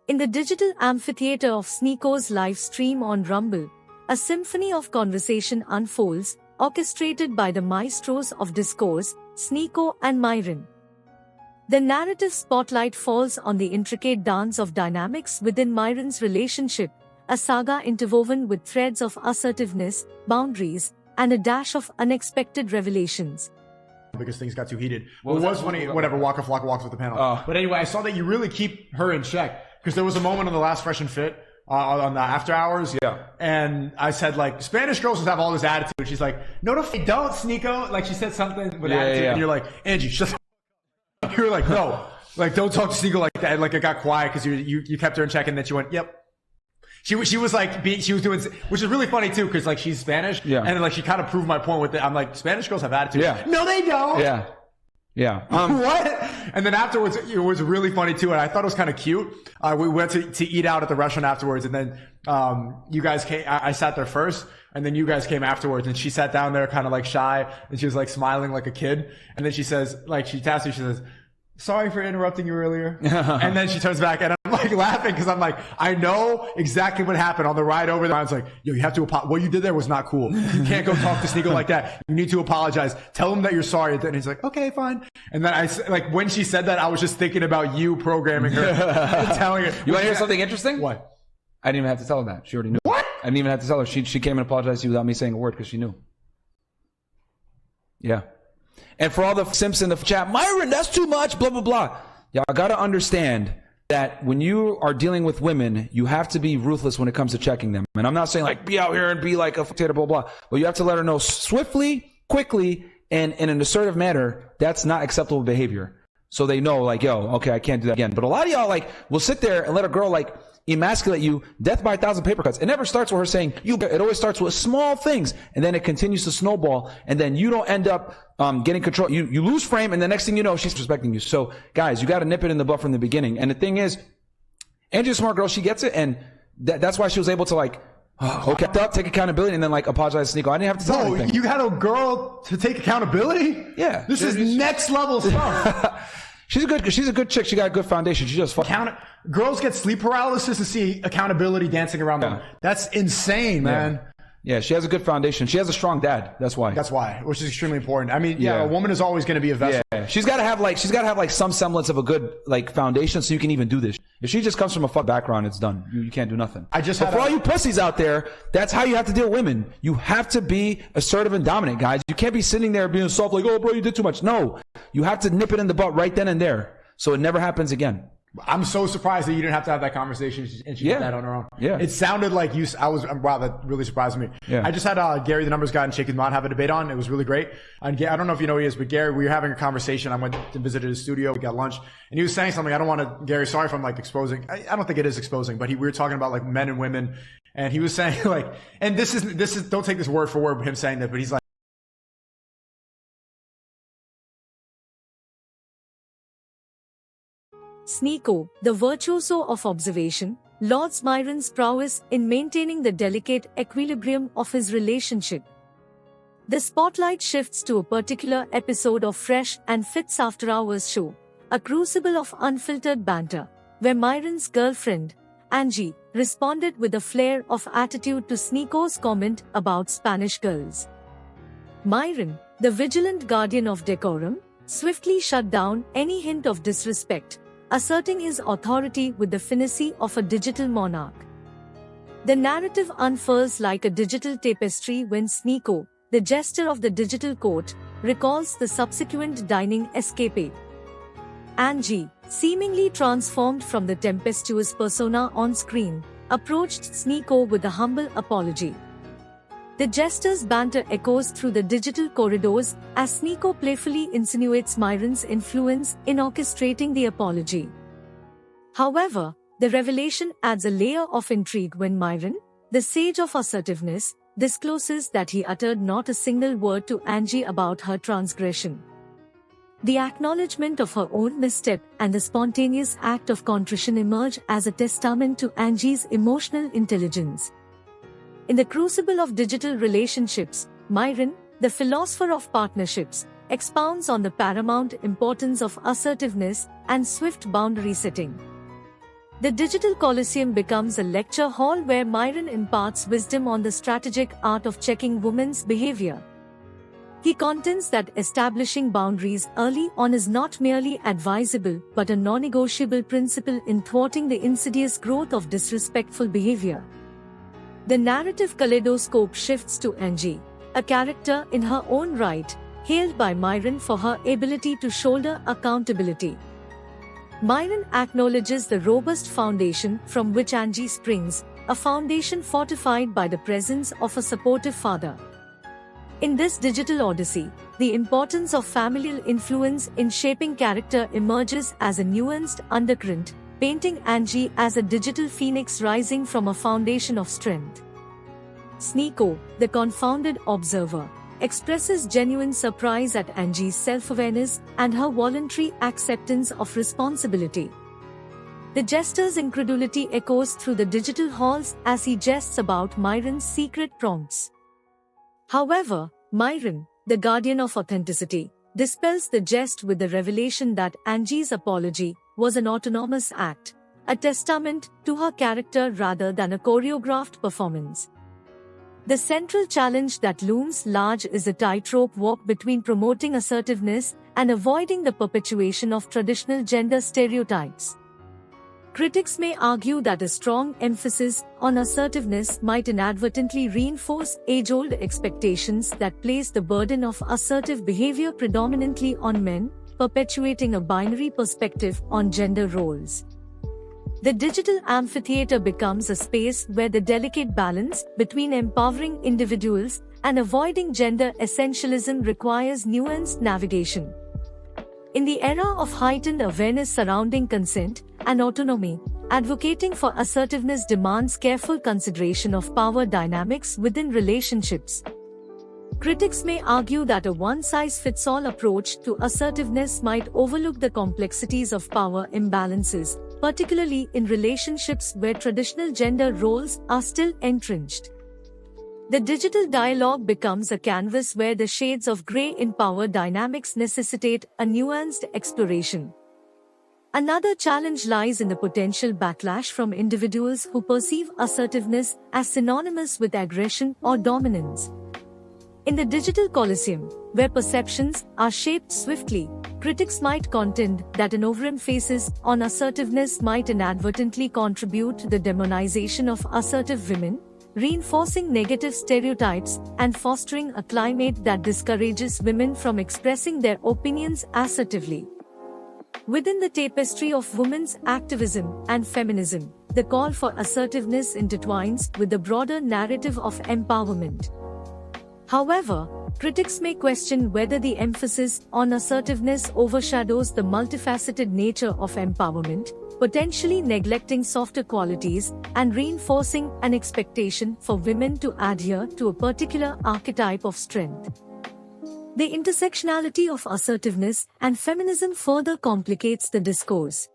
In the digital amphitheater of Sneako's live stream on Rumble, a symphony of conversation unfolds, orchestrated by the maestros of discourse, Sneako and Myron. The narrative spotlight falls on the intricate dance of dynamics within Myron's relationship, a saga interwoven with threads of assertiveness, boundaries, and a dash of unexpected revelations. Because things got too heated. Well, it was funny, whatever, Waka Flocka walks with the panel. But anyway, I saw that you really keep her in check. Because there was a moment on the last Fresh and Fit, on the after hours. Yeah. And I said, like, Spanish girls just have all this attitude. She's like, no, they don't, Sneako. Like, she said something with attitude. And you're like, Angie, shut the f-. You were like, no. Like, don't talk to Sneako like that. Like, it got quiet because you kept her in check, and then she went, yep. She was like, she was doing, which is really funny too, because like she's Spanish. Yeah. And like she kind of proved my point with it. I'm like, Spanish girls have attitude. Yeah. No, they don't. Yeah. Yeah. What? And then afterwards, it was really funny too. And I thought it was kind of cute. We went to eat out at the restaurant afterwards. And then, you guys came, I sat there first. And then you guys came afterwards. And she sat down there kind of like shy. And she was like smiling like a kid. And then she says, like, she taps me, she says, sorry for interrupting you earlier. And then she turns back and I'm like laughing because I'm like, I know exactly what happened on the ride over there. I was like, yo, you have to apologize. What you did there was not cool. You can't go talk to Sneako like that. You need to apologize. Tell him that you're sorry. And he's like, okay, fine. And then like, when she said that, I was just thinking about you programming her and telling her. You want to hear something interesting? What? I didn't even have to tell her that. She already knew. What? I didn't even have to tell her. She came and apologized to you without me saying a word because she knew. Yeah. And for all the simps in the chat, Myron, that's too much, blah, blah, blah. Y'all gotta understand that when you are dealing with women, you have to be ruthless when it comes to checking them. And I'm not saying like, be out here and be like a dictator, blah, blah. But you have to let her know swiftly, quickly, and in an assertive manner, that's not acceptable behavior. So they know like, yo, okay, I can't do that again. But a lot of y'all like will sit there and let a girl like emasculate you, death by 1,000 paper cuts. It never starts with her saying you. It always starts with small things, and then it continues to snowball, and then you don't end up getting control. You lose frame, and the next thing you know, she's respecting you. So guys, you got to nip it in the butt from the beginning. And the thing is, Angie's a smart girl. She gets it, and that's why she was able to like, okay, take accountability, and then like apologize to Sneako. I didn't have to tell her anything. You had a girl to take accountability? Yeah. This is next level stuff. She's a good chick. She got a good foundation. She just girls get sleep paralysis to see accountability dancing around them. That's insane, man. Yeah, she has a good foundation. She has a strong dad. That's why. That's why, which is extremely important. I mean, a woman is always going to be a vessel. Yeah. She's got to have like some semblance of a good like foundation so you can even do this. If she just comes from a fuck background, it's done. You can't do nothing. But for all you pussies out there, that's how you have to deal with women. You have to be assertive and dominant, guys. You can't be sitting there being soft like, oh, bro, you did too much. No, you have to nip it in the butt right then and there so it never happens again. I'm so surprised that you didn't have to have that conversation and she did that on her own. Yeah. It sounded like wow, that really surprised me. Yeah. I just had Gary, the numbers guy, and Shake His Mod have a debate on. It was really great. And I don't know if you know who he is, but Gary, we were having a conversation. I went to visit his studio. We got lunch. And he was saying something. I don't want to, Gary, sorry if I'm like exposing. I don't think it is exposing, but we were talking about like men and women. And he was saying like, and this is, don't take this word for word with him saying that, but he's like, Sneako, the virtuoso of observation, lauds Myron's prowess in maintaining the delicate equilibrium of his relationship. The spotlight shifts to a particular episode of Fresh and Fit's After Hours show, a crucible of unfiltered banter, where Myron's girlfriend, Angie, responded with a flare of attitude to Sneako's comment about Spanish girls. Myron, the vigilant guardian of decorum, swiftly shut down any hint of disrespect, asserting his authority with the finesse of a digital monarch. The narrative unfurls like a digital tapestry when Sneako, the jester of the digital court, recalls the subsequent dining escapade. Angie, seemingly transformed from the tempestuous persona on screen, approached Sneako with a humble apology. The jester's banter echoes through the digital corridors as Sneako playfully insinuates Myron's influence in orchestrating the apology. However, the revelation adds a layer of intrigue when Myron, the sage of assertiveness, discloses that he uttered not a single word to Angie about her transgression. The acknowledgement of her own misstep and the spontaneous act of contrition emerge as a testament to Angie's emotional intelligence. In the crucible of digital relationships, Myron, the philosopher of partnerships, expounds on the paramount importance of assertiveness and swift boundary setting. The digital Colosseum becomes a lecture hall where Myron imparts wisdom on the strategic art of checking women's behavior. He contends that establishing boundaries early on is not merely advisable but a non-negotiable principle in thwarting the insidious growth of disrespectful behavior. The narrative kaleidoscope shifts to Angie, a character in her own right, hailed by Myron for her ability to shoulder accountability. Myron acknowledges the robust foundation from which Angie springs, a foundation fortified by the presence of a supportive father. In this digital odyssey, the importance of familial influence in shaping character emerges as a nuanced undercurrent, painting Angie as a digital phoenix rising from a foundation of strength. Sneako, the confounded observer, expresses genuine surprise at Angie's self-awareness and her voluntary acceptance of responsibility. The jester's incredulity echoes through the digital halls as he jests about Myron's secret prompts. However, Myron, the guardian of authenticity, dispels the jest with the revelation that Angie's apology was an autonomous act, a testament to her character rather than a choreographed performance. The central challenge that looms large is a tightrope walk between promoting assertiveness and avoiding the perpetuation of traditional gender stereotypes. Critics may argue that a strong emphasis on assertiveness might inadvertently reinforce age-old expectations that place the burden of assertive behavior predominantly on men, perpetuating a binary perspective on gender roles. The digital amphitheater becomes a space where the delicate balance between empowering individuals and avoiding gender essentialism requires nuanced navigation. In the era of heightened awareness surrounding consent and autonomy, advocating for assertiveness demands careful consideration of power dynamics within relationships. Critics may argue that a one-size-fits-all approach to assertiveness might overlook the complexities of power imbalances, particularly in relationships where traditional gender roles are still entrenched. The digital dialogue becomes a canvas where the shades of grey in power dynamics necessitate a nuanced exploration. Another challenge lies in the potential backlash from individuals who perceive assertiveness as synonymous with aggression or dominance. In the digital Colosseum, where perceptions are shaped swiftly, critics might contend that an overemphasis on assertiveness might inadvertently contribute to the demonization of assertive women, reinforcing negative stereotypes and fostering a climate that discourages women from expressing their opinions assertively. Within the tapestry of women's activism and feminism, the call for assertiveness intertwines with the broader narrative of empowerment. However, critics may question whether the emphasis on assertiveness overshadows the multifaceted nature of empowerment, potentially neglecting softer qualities and reinforcing an expectation for women to adhere to a particular archetype of strength. The intersectionality of assertiveness and feminism further complicates the discourse.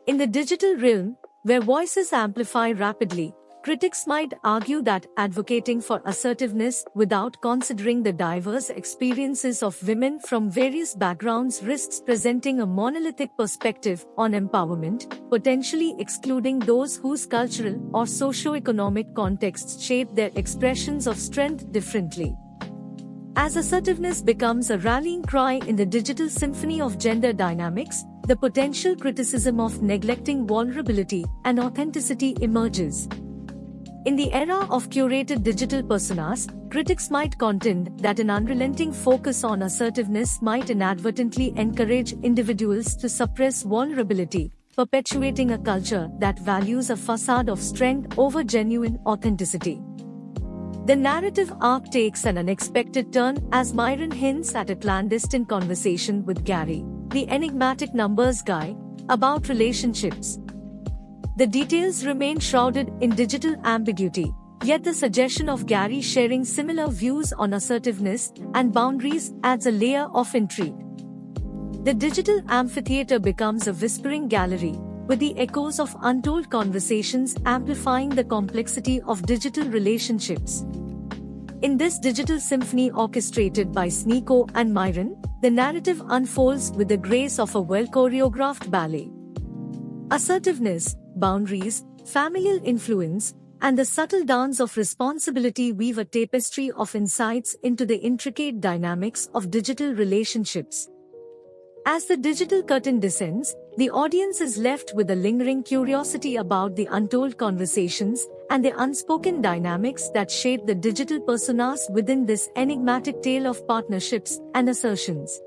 In the digital realm, where voices amplify rapidly, critics might argue that advocating for assertiveness without considering the diverse experiences of women from various backgrounds risks presenting a monolithic perspective on empowerment, potentially excluding those whose cultural or socio-economic contexts shape their expressions of strength differently. As assertiveness becomes a rallying cry in the digital symphony of gender dynamics, the potential criticism of neglecting vulnerability and authenticity emerges. In the era of curated digital personas, critics might contend that an unrelenting focus on assertiveness might inadvertently encourage individuals to suppress vulnerability, perpetuating a culture that values a facade of strength over genuine authenticity. The narrative arc takes an unexpected turn as Myron hints at a clandestine conversation with Gary, the enigmatic numbers guy, about relationships. The details remain shrouded in digital ambiguity, yet the suggestion of Gary sharing similar views on assertiveness and boundaries adds a layer of intrigue. The digital amphitheater becomes a whispering gallery, with the echoes of untold conversations amplifying the complexity of digital relationships. In this digital symphony orchestrated by Sneako and Myron, the narrative unfolds with the grace of a well-choreographed ballet. Assertiveness, boundaries, familial influence, and the subtle dance of responsibility weave a tapestry of insights into the intricate dynamics of digital relationships. As the digital curtain descends, the audience is left with a lingering curiosity about the untold conversations and the unspoken dynamics that shape the digital personas within this enigmatic tale of partnerships and assertions.